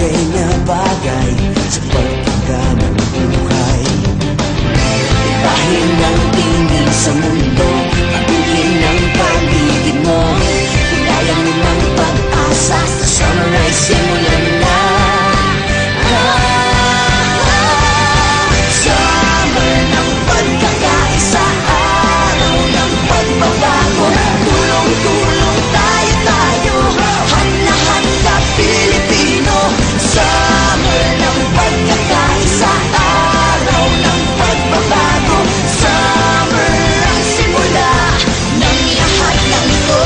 bagay na bagay sa pagtangga ng buhay. Ibahin ang tingin sa mundo, pagiging ng paligid mo. Kailangan mo ng pag-asa sa sunrise, simulan na. Summer ng pagkakaisa, araw ng pagbabago. Tulong-tulong tayo, handa-handa Pilipino. Summer ng pagkakaisa, araw ng pagbabago. Summer ang simula ng lahat ng ito.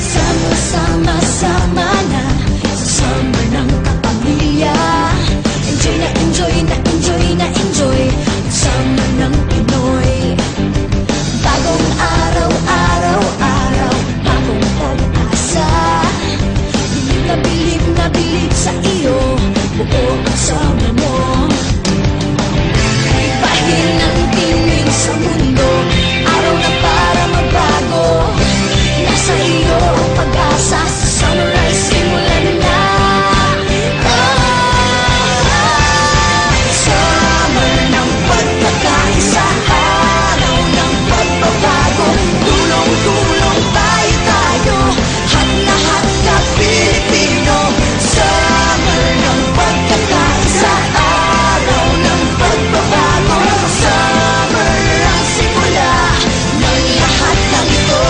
Sama-sama na sa summer ng kapamilya. Enjoy na enjoy na enjoy na enjoy ang summer ng Pinoy. Bagong araw, araw-araw, bagong pag-asa. Bilib na bilib sa iyo, buo ang summer mo. Ibahin ang tingin sa mundo, araw na para magbago. Nasa iyo ang pag-asa sa sunrise, simulan na. Summer ng pagkakaisa, araw ng pagbabago. Tulong-tulong tayo, handa-handa Pilipino. Summer ng pagkakaisa, araw ng pagbabago. Summer ang simula ng lahat ng ito.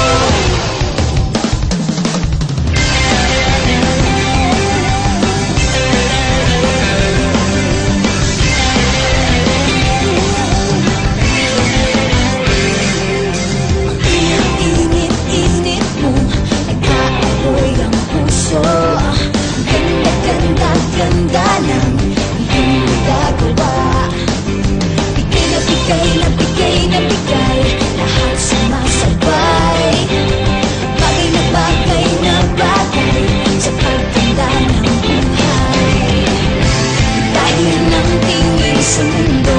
Init-init mo, nag-aapoy ang puso. Ganda-ganda ng iyong nagagawa. Bigay na bigay, lahat sumasabay. Bagay na bagay sa pagtanda ng buhay. Dahil ng tingin sa mundo,